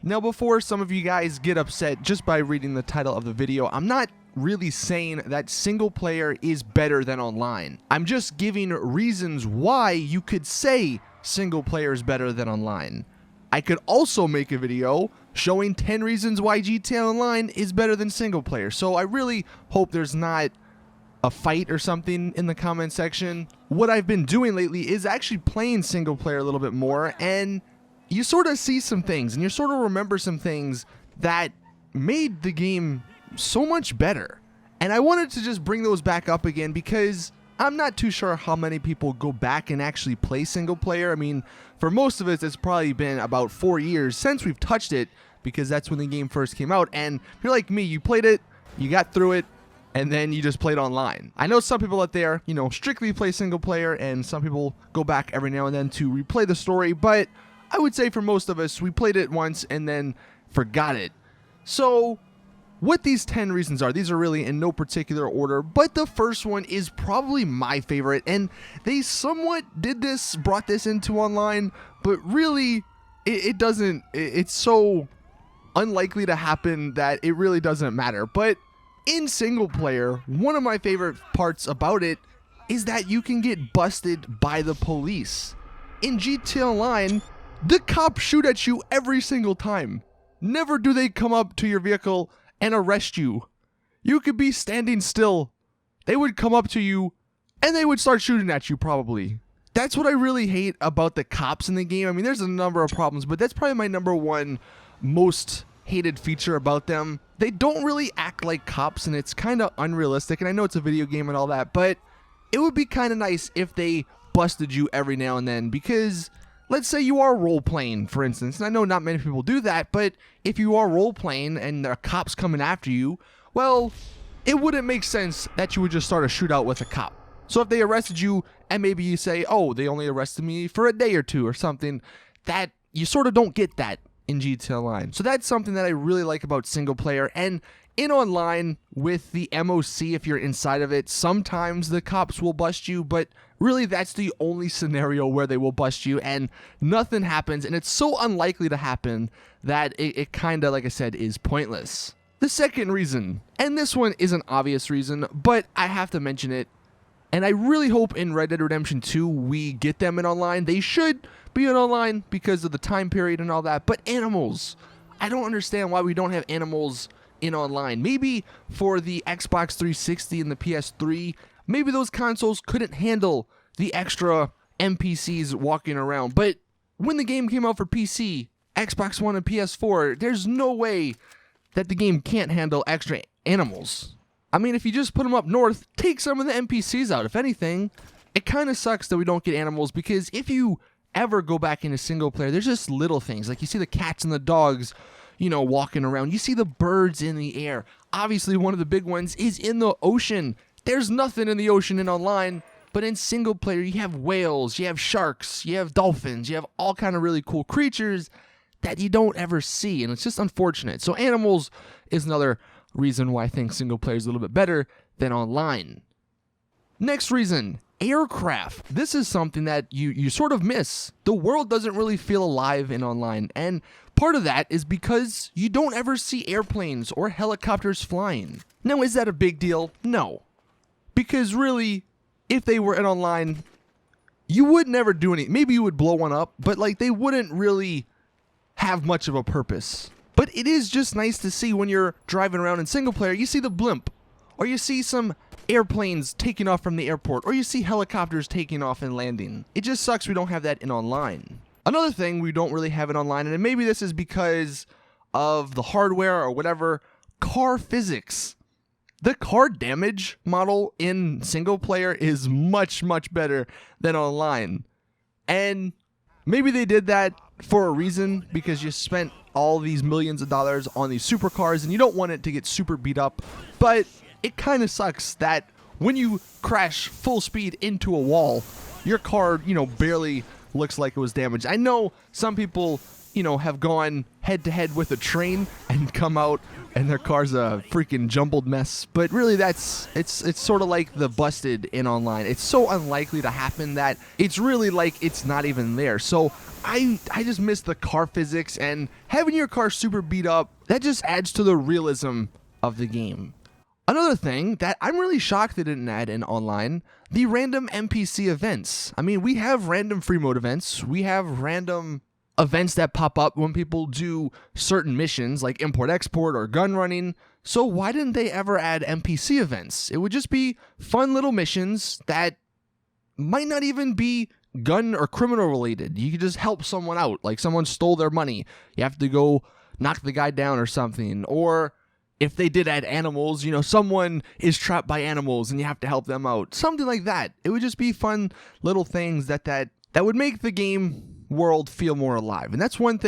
Now, before some of you guys get upset just by reading the title of the video, I'm not really saying that single player is better than online. I'm just giving reasons why you could say single player is better than online. I could also make a video showing 10 reasons why GTA Online is better than single player. So I really hope there's not a fight or something in the comment section. What I've been doing lately is actually playing single player a little bit more, and you sort of see some things and you sort of remember some things that made the game so much better. And I wanted to just bring those back up again because I'm not too sure how many people go back and actually play single player. I mean, for most of us, it's probably been about 4 years since we've touched it because that's when the game first came out. And if you're like me, you played it, you got through it, and then you just played online. I know some people out there, strictly play single player, and some people go back every now and then to replay the story, but I would say for most of us, we played it once and then forgot it. So what these 10 reasons are, these are really in no particular order, but the first one is probably my favorite, and they somewhat brought this into online, but really it doesn't, it's so unlikely to happen that it really doesn't matter. But in single player, one of my favorite parts about it is that you can get busted by the police. In GTA Online, the cops shoot at you every single time. Never do they come up to your vehicle and arrest you. You could be standing still. They would come up to you and they would start shooting at you probably. That's what I really hate about the cops in the game. I mean, there's a number of problems, but that's probably my number one most hated feature about them. They don't really act like cops, and it's kind of unrealistic. And I know it's a video game and all that, but it would be kind of nice if they busted you every now and then, because let's say you are role-playing, for instance, and I know not many people do that, but if you are role-playing and there are cops coming after you, well, it wouldn't make sense that you would just start a shootout with a cop. So if they arrested you, and maybe you say, oh, they only arrested me for a day or two or something, that you sort of don't get that in GTA Online. So that's something that I really like about single player. And in online, with the MOC, if you're inside of it, sometimes the cops will bust you, but really that's the only scenario where they will bust you and nothing happens, and it's so unlikely to happen that it kind of, like I said, is pointless. The second reason, and this one is an obvious reason, but I have to mention it, and I really hope in Red Dead Redemption 2 we get them in online. They should be in online because of the time period and all that, but animals. I don't understand why we don't have animals in online. Maybe for the Xbox 360 and the PS3, maybe those consoles couldn't handle the extra NPCs walking around. But when the game came out for PC, Xbox One, and PS4, there's no way that the game can't handle extra animals. I mean, if you just put them up north, take some of the NPCs out. If anything, it kind of sucks that we don't get animals, because if you ever go back into single player, there's just little things. Like you see the cats and the dogs, walking around. You see the birds in the air. Obviously, one of the big ones is in the ocean. There's nothing in the ocean in online, but in single player, you have whales, you have sharks, you have dolphins, you have all kind of really cool creatures that you don't ever see, and it's just unfortunate. So animals is another reason why I think single player is a little bit better than online. Next reason, aircraft. This is something that you sort of miss. The world doesn't really feel alive in online, and part of that is because you don't ever see airplanes or helicopters flying. Now, is that a big deal? No. Because really, if they were in online, you would never do anything. Maybe you would blow one up, but they wouldn't really have much of a purpose. But it is just nice to see when you're driving around in single player, you see the blimp, or you see some airplanes taking off from the airport, or you see helicopters taking off and landing. It just sucks we don't have that in online. Another thing we don't really have it online, and maybe this is because of the hardware or whatever, car physics. The car damage model in single player is much, much better than online. And maybe they did that for a reason, because you spent all these millions of dollars on these supercars and you don't want it to get super beat up. But it kind of sucks that when you crash full speed into a wall, your car, barely looks like it was damaged. I know some people have gone head to head with a train and come out and their car's a freaking jumbled mess. But really, it's sort of like the busted in online. It's so unlikely to happen that it's really like it's not even there. So I just miss the car physics, and having your car super beat up, that just adds to the realism of the game. Another thing that I'm really shocked they didn't add in online, the random NPC events. I mean, we have random free mode events. We have random events that pop up when people do certain missions like import-export or gun running. So why didn't they ever add NPC events? It would just be fun little missions that might not even be gun or criminal related. You could just help someone out, like someone stole their money. You have to go knock the guy down or something. Or if they did add animals, someone is trapped by animals and you have to help them out. Something like that. It would just be fun little things that would make the game world feel more alive. And that's one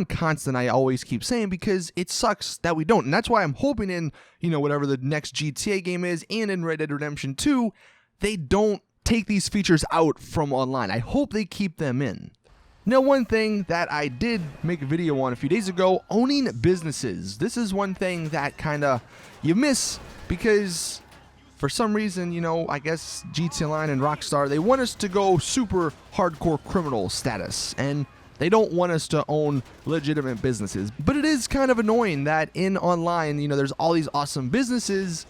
constant I always keep saying, because it sucks that we don't. And that's why I'm hoping in, whatever the next GTA game is and in Red Dead Redemption 2, they don't take these features out from online. I hope they keep them in. Now, one thing that I did make a video on a few days ago, owning businesses. This is one thing that kind of you miss, because for some reason, I guess GTA Online and Rockstar, they want us to go super hardcore criminal status, and they don't want us to own legitimate businesses. But it is kind of annoying that in online, there's all these awesome businesses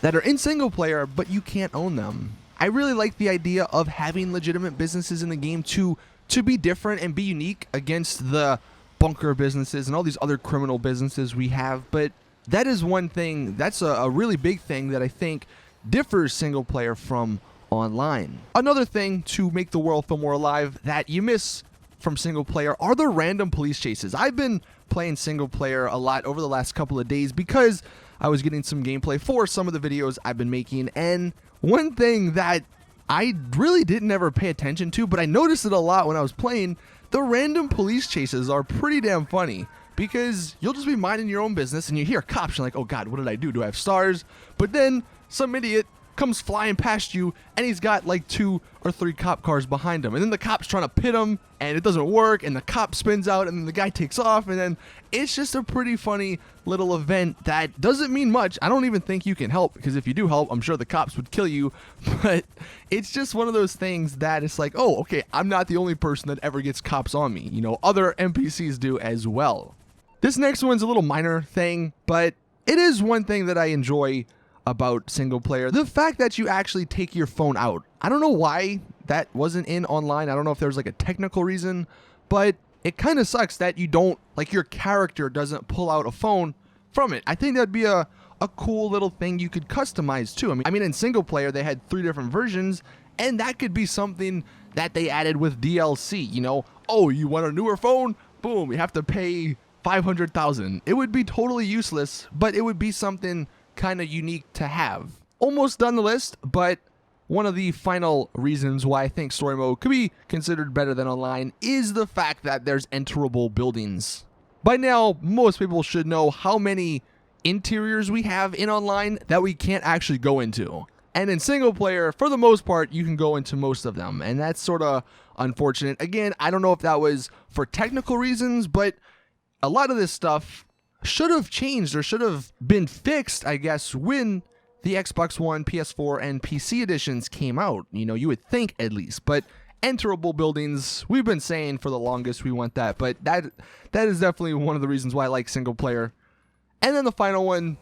that are in single player, but you can't own them. I really like the idea of having legitimate businesses in the game to be different and be unique against the bunker businesses and all these other criminal businesses we have. But that is one thing, that's a really big thing that I think differs single player from online. Another thing to make the world feel more alive that you miss from single player are the random police chases. I've been playing single player a lot over the last couple of days because I was getting some gameplay for some of the videos I've been making, and one thing that I really didn't ever pay attention to, but I noticed it a lot when I was playing, the random police chases are pretty damn funny. Because you'll just be minding your own business and you hear cops, you're like, oh God, what did I do? Do I have stars? But then some idiot comes flying past you and he's got like 2 or 3 cop cars behind him. And then the cop's trying to pit him and it doesn't work, and the cop spins out and then the guy takes off, and then it's just a pretty funny little event that doesn't mean much. I don't even think you can help, because if you do help, I'm sure the cops would kill you. But it's just one of those things that it's like, oh, okay, I'm not the only person that ever gets cops on me. Other NPCs do as well. This next one's a little minor thing, but it is one thing that I enjoy about single player. The fact that you actually take your phone out. I don't know why that wasn't in online. I don't know if there's like a technical reason, but it kind of sucks that you don't, like, your character doesn't pull out a phone from it. I think that'd be a cool little thing you could customize too. I mean, in single player, they had 3 different versions, and that could be something that they added with DLC. Oh, you want a newer phone? Boom, you have to pay $500,000. It would be totally useless, but it would be something kind of unique to have. Almost done the list, but one of the final reasons why I think story mode could be considered better than online is the fact that there's enterable buildings. By now, most people should know how many interiors we have in online that we can't actually go into. And in single player, for the most part, you can go into most of them, and that's sort of unfortunate. Again, I don't know if that was for technical reasons, but a lot of this stuff should have changed or should have been fixed, I guess, when the Xbox One, PS4, and PC editions came out. You would think at least. But enterable buildings, we've been saying for the longest we want that. But that is definitely one of the reasons why I like single player. And then the final one,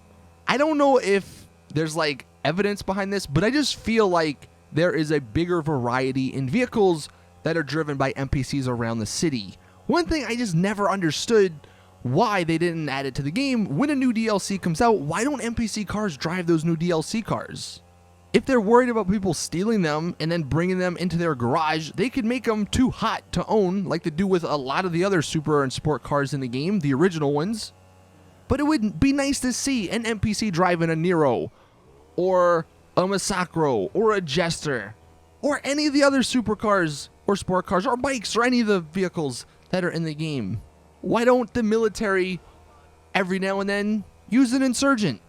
I don't know if there's like evidence behind this, but I just feel like there is a bigger variety in vehicles that are driven by NPCs around the city. One thing I just never understood why they didn't add it to the game. When a new DLC comes out, why don't NPC cars drive those new DLC cars? If they're worried about people stealing them and then bringing them into their garage, they could make them too hot to own, like they do with a lot of the other super and sport cars in the game, the original ones. But it would be nice to see an NPC driving a Nero, or a Massacro, or a Jester, or any of the other supercars, or sport cars, or bikes, or any of the vehicles that are in the game. Why don't the military every now and then use an insurgent?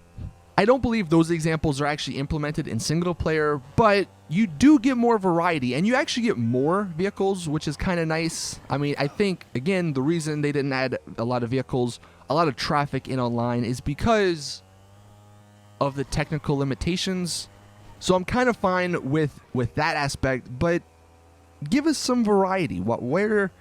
I don't believe those examples are actually implemented in single player, but you do get more variety and you actually get more vehicles, which is kind of nice. I mean, I think, again, the reason they didn't add a lot of vehicles, a lot of traffic in online is because of the technical limitations. So I'm kind of fine with that aspect, but give us some variety. Where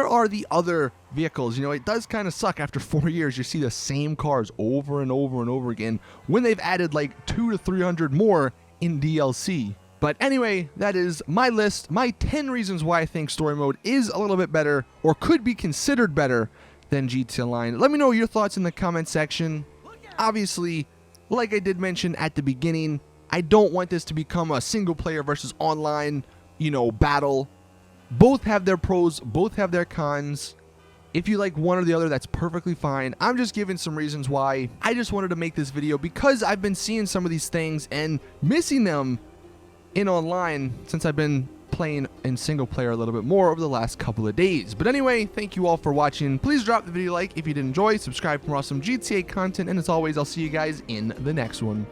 are the other vehicles? You know, it does kind of suck after 4 years. You see the same cars over and over and over again when they've added like 200 to 300 more in DLC. But anyway, that is my list, my 10 reasons why I think story mode is a little bit better or could be considered better than GTA Online. Let me know your thoughts in the comment section. Obviously, like I did mention at the beginning, I don't want this to become a single player versus online, you know, battle. Both have their pros, both have their cons. If you like one or the other, that's perfectly fine. I'm just giving some reasons why. I just wanted to make this video because I've been seeing some of these things and missing them in online since I've been playing in single player a little bit more over the last couple of days. But anyway, thank you all for watching. Please drop the video a like if you did enjoy, subscribe for more awesome GTA content, and as always, I'll see you guys in the next one.